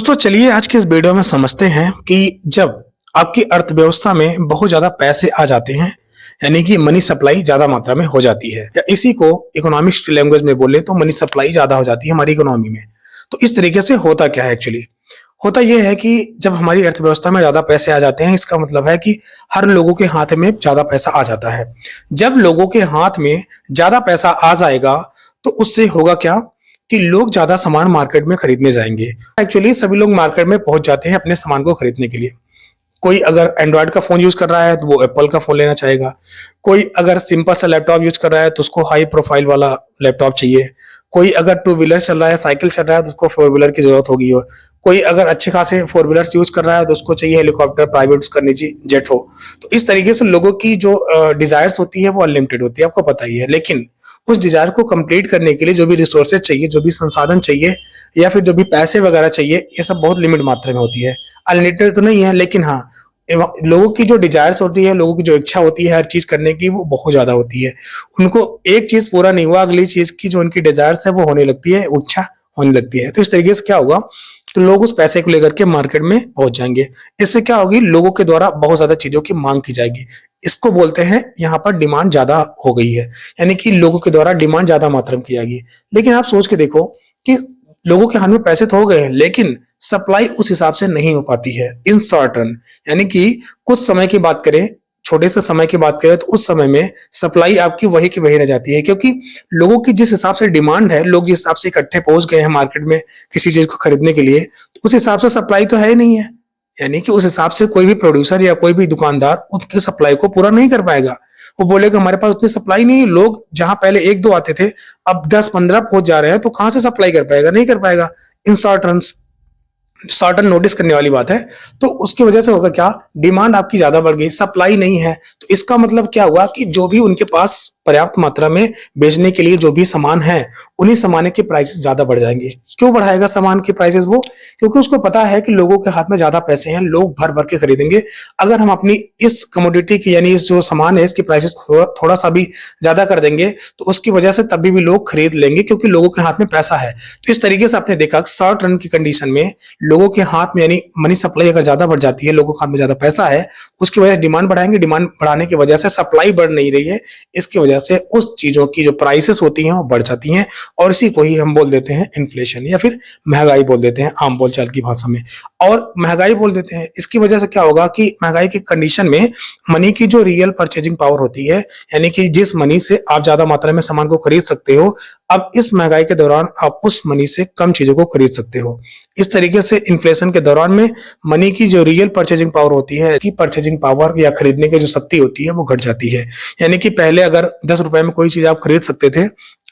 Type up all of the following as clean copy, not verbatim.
दोस्तों चलिए आज के इस वीडियो में समझते हैं कि जब आपकी अर्थव्यवस्था में बहुत ज्यादा पैसे आ जाते हैं यानी कि मनी सप्लाई ज्यादा मात्रा में हो जाती है या इसी को इकोनॉमिक्स की लैंग्वेज में बोले तो मनी सप्लाई ज्यादा हो जाती है हमारी इकोनॉमी में। तो इस तरीके से होता क्या है एक्चुअली, होता यह है कि जब हमारी अर्थव्यवस्था में ज्यादा पैसे आ जाते हैं इसका मतलब है कि हर लोगों के हाथ में ज्यादा पैसा आ जाता है। जब लोगों के हाथ में ज्यादा पैसा आ जाएगा तो उससे होगा क्या कि लोग ज्यादा सामान मार्केट में खरीदने जाएंगे। एक्चुअली सभी लोग मार्केट में पहुंच जाते हैं अपने सामान को खरीदने के लिए। कोई अगर एंड्रॉयड का फोन यूज कर रहा है तो वो एप्पल का फोन लेना चाहेगा। कोई अगर सिंपल सा लैपटॉप यूज कर रहा है तो उसको हाई प्रोफाइल वाला लैपटॉप चाहिए। कोई अगर टू व्हीलर चल रहा है, साइकिल चल रहा है तो उसको फोर व्हीलर की जरूरत होगी। और कोई अगर अच्छे खासे फोर व्हीलर्स यूज कर रहा है तो उसको चाहिए हेलीकॉप्टर, प्राइवेट यूज करनी चाहिए, जेट हो। तो इस तरीके से लोगों की जो डिजायर्स होती है वो अनलिमिटेड होती है, आपको पता ही है। लेकिन उस डिजायर को कंप्लीट करने के लिए जो भी रिसोर्सेज चाहिए, जो भी संसाधन चाहिए या फिर जो भी पैसे वगैरह चाहिए, ये सब बहुत लिमिट मात्रा में होती है। अनलिमिटेड तो नहीं है, लेकिन हाँ लोगों की जो डिजायर्स होती है, लोगों की जो इच्छा होती है हर चीज करने की, वो बहुत ज्यादा होती है। उनको एक चीज पूरा नहीं हुआ, अगली चीज की जो उनकी डिजायर्स है वो होने लगती है, वो इच्छा होने लगती है। तो इस तरीके से क्या होगा, तो लोग उस पैसे को लेकर के मार्केट में पहुंच जाएंगे। इससे क्या होगी, लोगों के द्वारा बहुत ज्यादा चीजों की मांग की जाएगी। इसको बोलते हैं यहाँ पर डिमांड ज्यादा हो गई है, यानी कि लोगों के द्वारा डिमांड ज्यादा मात्रा में की जाएगी। लेकिन आप सोच के देखो कि लोगों के हाथ में पैसे तो हो गए हैं लेकिन सप्लाई उस हिसाब से नहीं हो पाती है इन शॉर्ट रन। यानी कि कुछ समय की बात करें, छोटे से समय की बात करें तो उस समय में सप्लाई आपकी वही की वही रह जाती है, क्योंकि लोगों की जिस हिसाब से डिमांड है, लोग जिस हिसाब से इकट्ठे पहुंच गए हैं मार्केट में किसी चीज को खरीदने के लिए, तो उस हिसाब से सप्लाई तो है ही नहीं है। यानी कि उस हिसाब से कोई भी प्रोड्यूसर या कोई भी दुकानदार उसकी सप्लाई को पूरा नहीं कर पाएगा। वो बोलेगा हमारे पास उतनी सप्लाई नहीं है, लोग जहां पहले एक दो आते थे अब 10-15 पहुंच जा रहे हैं, तो कहां से सप्लाई कर पाएगा, नहीं कर पाएगा। इन शॉर्ट टर्म नोटिस करने वाली बात है। तो उसकी वजह से होगा क्या, डिमांड आपकी ज्यादा बढ़ गई, सप्लाई नहीं है। तो इसका मतलब क्या हुआ कि जो भी उनके पास पर्याप्त मात्रा में बेचने के लिए जो भी सामान है, उन्हीं सामान के प्राइसेस ज्यादा बढ़ जाएंगे। क्यों बढ़ाएगा सामान के प्राइसेस वो, क्योंकि उसको पता है कि लोगों के हाथ में ज्यादा पैसे हैं, लोग भर भर के खरीदेंगे। अगर हम अपनी इस कमोडिटी की यानी इस जो सामान है इसकी प्राइसेस थोड़ा सा भी ज्यादा कर देंगे तो उसकी वजह से तभी भी लोग खरीद लेंगे, क्योंकि लोगों के हाथ में पैसा है। तो इस तरीके से आपने देखा शॉर्ट रन की कंडीशन में लोगों के हाथ में यानी मनी सप्लाई अगर ज्यादा बढ़ जाती है, लोगों के हाथ में ज्यादा पैसा है, उसकी वजह से डिमांड बढ़ाएंगे, डिमांड बढ़ाने की वजह से सप्लाई बढ़ नहीं रही है, इसकी वजह से उस चीजों की जो प्राइसेस होती हैं वो बढ़ जाती हैं। और इसी को ही हम बोल देते हैं इन्फ्लेशन या फिर महंगाई बोल देते हैं आम बोलचाल की भाषा में। और महंगाई बोल देते हैं, इसकी वजह से क्या होगा कि महंगाई की कंडीशन में मनी की जो रियल परचेजिंग पावर होती है, यानी कि जिस मनी से आप ज्यादा मात्रा में सामान को खरीद सकते हो, अब इस महंगाई के दौरान आप उस मनी से कम चीजों को खरीद सकते हो। इस तरीके से इन्फ्लेशन के दौरान में मनी की जो रियल परचेजिंग पावर होती है, की परचेजिंग पावर या खरीदने की जो शक्ति होती है वो घट जाती है। यानी कि पहले अगर 10 रुपए में कोई चीज आप खरीद सकते थे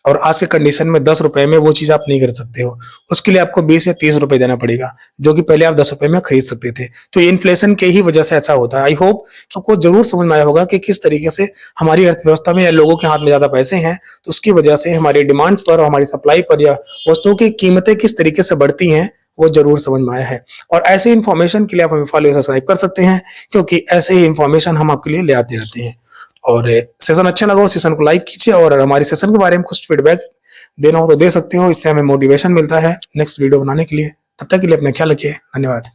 और आज के कंडीशन में 10 रुपए में वो चीज आप नहीं खरीद सकते हो, उसके लिए आपको 20 या 30 रुपए देना पड़ेगा, जो कि पहले आप 10 रुपए में खरीद सकते थे। तो ये इन्फ्लेशन के ही वजह से ऐसा होता है। आई होप कि आपको जरूर समझ में आया होगा कि किस तरीके से हमारी अर्थव्यवस्था में या लोगों के हाथ में ज्यादा पैसे हैं तो उसकी वजह से हमारी डिमांड्स पर और हमारी सप्लाई पर या वस्तुओं की कीमतें किस तरीके से बढ़ती हैं, वो जरूर समझ में आया है। और ऐसे इंफॉर्मेशन के लिए आप हमें फॉलो या सब्सक्राइब कर सकते हैं, क्योंकि ऐसे ही इंफॉर्मेशन हम आपके लिए ले आते रहते हैं। और सेशन अच्छा लगा हो सेशन को लाइक कीजिए, और हमारे सेशन के बारे में कुछ फीडबैक देना हो तो दे सकते हो, इससे हमें मोटिवेशन मिलता है नेक्स्ट वीडियो बनाने के लिए। तब तक के लिए अपना ख्याल रखिए, धन्यवाद।